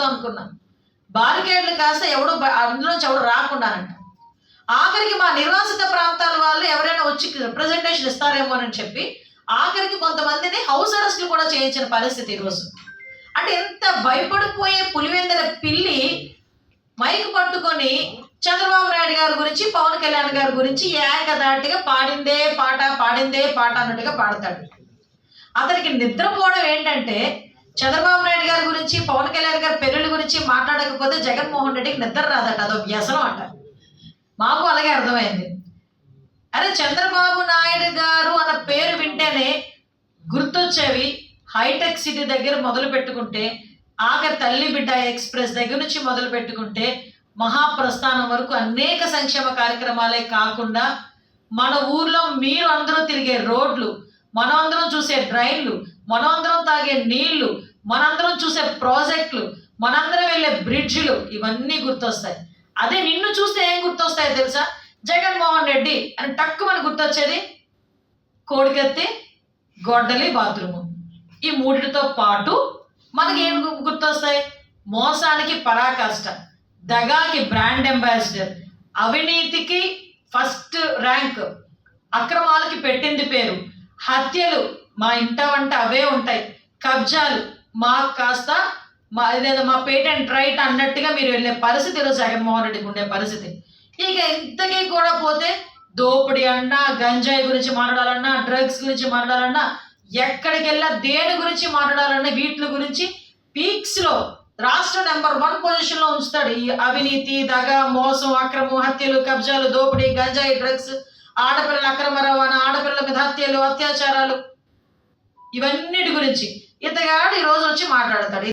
అనుకున్నా. బారికేడ్లు కాస్త అందులోంచి ఎవడు రాకుండానంట. ఆఖరికి మా నిర్వాసిత ప్రాంతాల వాళ్ళు ఎవరైనా వచ్చి రిప్రజెంటేషన్ ఇస్తారేమోనని చెప్పి ఆఖరికి కొంతమందిని హౌస్ అరెస్టులు కూడా చేయించిన పరిస్థితి ఈరోజు. అంటే ఎంత భయపడిపోయే పులివెందుల పిల్లి మైక్ పట్టుకొని చంద్రబాబు నాయుడు గారి గురించి, పవన్ కళ్యాణ్ గారి గురించి ఏకదాటిగా పాడిందే పాట అన్నట్టుగా పాడతాడు. అతనికి నిద్రపోవడం ఏంటంటే చంద్రబాబు నాయుడు గారి గురించి, పవన్ కళ్యాణ్ గారి పెళ్ళిళ్ళ గురించి మాట్లాడకపోతే జగన్మోహన్ రెడ్డికి నిద్ర రాదట. అదో వ్యసనం అంట. మాకు అలాగే అర్థమైంది. అరే చంద్రబాబు నాయుడు గారు అన్న పేరు వింటేనే గుర్తొచ్చేవి హైటెక్ సిటీ దగ్గర మొదలు పెట్టుకుంటే, ఆఖరి తల్లి బిడ్డ ఎక్స్ప్రెస్ దగ్గర నుంచి మొదలు పెట్టుకుంటే మహాప్రస్థానం వరకు అనేక సంక్షేమ కార్యక్రమాలే కాకుండా మన ఊర్లో మీరు అందరూ తిరిగే రోడ్లు, మనం అందరం చూసే డ్రైన్లు, మనం అందరం తాగే నీళ్లు, మనందరం చూసే ప్రాజెక్టులు, మనందరం వెళ్ళే బ్రిడ్జిలు, ఇవన్నీ గుర్తొస్తాయి. అదే నిన్ను చూస్తే ఏం గుర్తొస్తాయో తెలుసా? జగన్మోహన్ రెడ్డి అని టక్కుమని గుర్తొచ్చేది కోడికత్తి, గొడ్డలి, బాత్రూము. ఈ మూడిటితో పాటు మనకి ఏం గుర్తొస్తాయి? మోసానికి పరాకాష్ట, దగాకి బ్రాండ్ అంబాసిడర్, అవినీతికి ఫస్ట్ ర్యాంక్, అక్రమాలకి పెట్టింది పేరు, హత్యలు మా ఇంట వంట అవే ఉంటాయి, కబ్జాలు మాకు కాస్త మా పేటెంట్ రైట్ అన్నట్టుగా మీరు వెళ్ళే పరిస్థితి ఈరోజు జగన్మోహన్ రెడ్డికి ఉండే పరిస్థితి. ఇక ఇంతకీ కూడా పోతే దోపిడీ అన్నా, గంజాయి గురించి మాట్లాడాలన్నా, డ్రగ్స్ గురించి మాట్లాడాలన్నా, ఎక్కడికి వెళ్ళా దేని గురించి మాట్లాడాలన్నా వీటి గురించి పీక్స్లో రాష్ట్ర నెంబర్ 1 పొజిషన్లో ఉంచుతాడు. ఈ అవినీతి, దగ, మోసం, అక్రమం, హత్యలు, కబ్జాలు, దోపిడీ, గంజాయి, డ్రగ్స్, ఆడపిల్లల అక్రమ రవాణా, ఆడపిల్లల మీద హత్యలు, అత్యాచారాలు, ఇవన్నిటి గురించి ఇతగాడు ఈరోజు వచ్చి మాట్లాడతాడు.